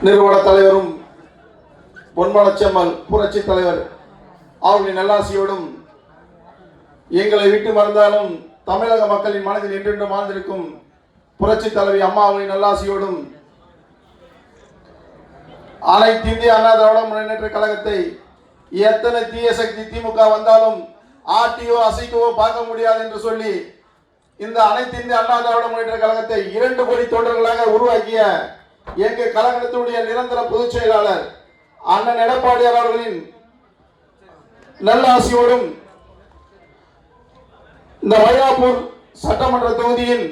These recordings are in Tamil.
நிறுவன தலைவரும் பொன்மனச்செம்மல் புரட்சி தலைவர் அவர்களின் நல்லாசியோடும் எங்களை விட்டு மறந்தாலும் தமிழக மக்களின் மனதில் என்றென்றும் வாழ்ந்திருக்கும் புரட்சி தலைவி அம்மா அவர்களின் நல்லாசியோடும் அனைத்து இந்திய அண்ணா திராவிட முன்னேற்ற கழகத்தை எத்தனை தீய சக்தி திமுக வந்தாலும் ஆட்டியோ அசைக்கவோ பார்க்க முடியாது என்று சொல்லி இந்த அனைத்து இந்திய அண்ணா திராவிட முன்னேற்ற கழகத்தை 2 கோடி தொண்டர்களாக உருவாக்கிய எங்கள் கழகத்தினுடைய நிரந்தர பொதுச் செயலாளர் அண்ணன் எடப்பாடியார் அவர்களின் நல்ல ஆசையோடும் இந்த மயிலாப்பூர் சட்டமன்ற தொகுதியின்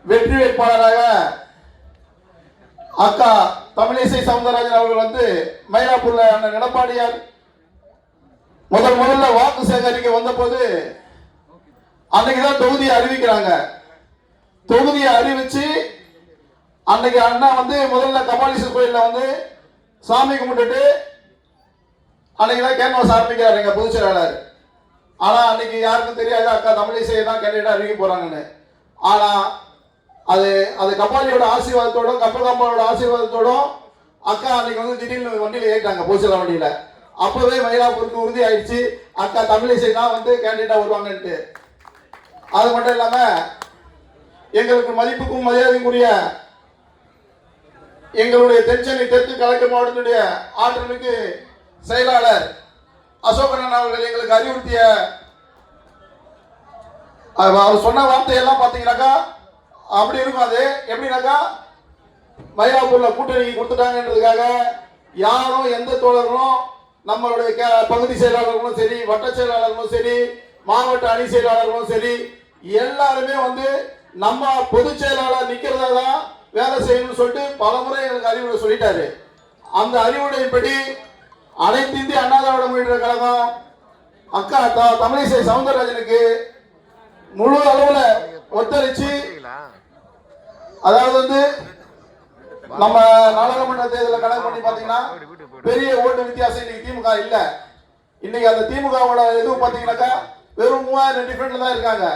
வெற்றி வேட்பாளராக அக்கா தமிழிசை சவுந்தரராஜன் அவர்கள் மயிலாப்பூர்ல அண்ணன் எடப்பாடியார் முதல்ல வாக்கு சேகரிக்க வந்தபோது அன்னைக்குதான் தொகுதியை அறிவிக்கிறாங்க. தொகுதியை அறிவிச்சு அன்னைக்கு அண்ணா முதல்ல கபாலீஸ்வரர் கோயில்ல சாமி கும்பிட்டுட்டு அன்னைக்குதான் கேன்வாஸ் ஆரம்பிக்கிறார் எங்க பொதுச் செயலாளர். ஆனா அன்னைக்கு யாருக்கும் தெரியாது அக்கா தமிழிசையை தான் கேண்டிடேட் அறிவிக்க போறாங்கன்னு. ஆனா அது கபாலியோட ஆசீர்வாதத்தோடும் கப்பலோட ஆசீர்வாதத்தோடும் அக்கா அன்னைக்கு திடீர்னு வண்டியில ஏறிட்டாங்க பொதுச்செயலாளர் வண்டியில. அப்பவே மயிலாப்பூருக்கு உறுதி ஆயிடுச்சு அக்கா தமிழிசை தான் கேண்டிடேட்டா வருவாங்கன்ட்டு. அது மட்டும் இல்லாம எங்களுக்கு மதிப்புக்கும் மரியாதைக்குரிய எங்களுடைய தென்சென்னை தெற்கு கலெக்டர் மாவட்டத்துடைய ஆற்றலுக்கு செயலாளர் அசோகன் அவர்கள் எங்களுக்கு அறிவுறுத்திய அவர் சொன்ன வார்த்தையெல்லாம் பார்த்தீங்கன்னாக்கா அப்படி இருக்கும். அது எப்படின்னாக்கா மயிலாப்பூர்ல கூட்டணி கொடுத்துட்டாங்கன்றதுக்காக யாரும் எந்த தோழர்களும் நம்மளுடைய பகுதி செயலாளர்களும் சரி, வட்ட செயலாளர்களும் சரி, மாவட்ட அணி செயலாளர்களும் சரி, எல்லாருமே நம்ம பொதுச் செயலாளர் நிக்கிறதா தான் வேலை செய்யணும்னு சொல்லிட்டு பலமுறை எங்களுக்கு அறிவுரை சொல்லிட்டாரு. அந்த அறிவுரைப்படி அனைத்து இந்திய அண்ணா திராவிட முன்னேற்ற கழகம் அக்கா தமிழிசை சவுந்தரராஜனுக்கு முழு அளவுல ஒத்துழைச்சு, அதாவது நம்ம நாடாளுமன்ற தேர்தலில் கணக்கு பண்ணி பாத்தீங்கன்னா பெரிய ஓட்டு வித்தியாசம் இன்னைக்கு திமுக இல்ல. இன்னைக்கு அந்த திமுகவோட எதுவும் பாத்தீங்கன்னாக்கா வெறும் 3000 டிஃபரெண்ட்ல தான் இருக்காங்க.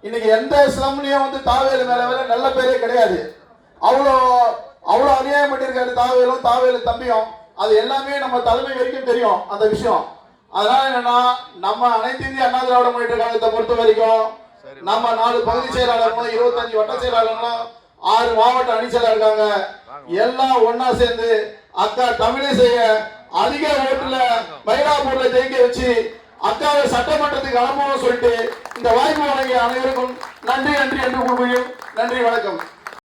இன்னைக்கு எந்த ஸ்லம்லயும் தாவேலு மேல நல்ல பேரே கிடையாது. அவ்வளோ அநியாயம் பண்ணியிருக்காரு தாவேலு தம்பியும். அது எல்லாமே நம்ம தலைமை வரைக்கும் தெரியும் அந்த விஷயம். அதனால என்னன்னா நம்ம அனைத்து இந்திய அண்ணா திராவிட முன்னேற்ற கழகத்தை பொறுத்த வரைக்கும் நம்ம 4 பகுதி செயலாளர்களும் 25 வட்ட செயலாளர்களும் 6 மாவட்ட அணி செயலாளர் இருக்காங்க. எல்லாம் ஒன்னா சேர்ந்து அக்கா தமிழிசைய அதிக ஓட்டுல மயிலாப்பூர்ல ஜெயிக்க வச்சு அக்காவை சட்டமன்றத்துக்கு அனுப்பவும் சொல்லிட்டு இந்த வாய்ப்பு வழங்கிய அனைவருக்கும் நன்றி என்று கூறுகிறேன். நன்றி, வணக்கம்.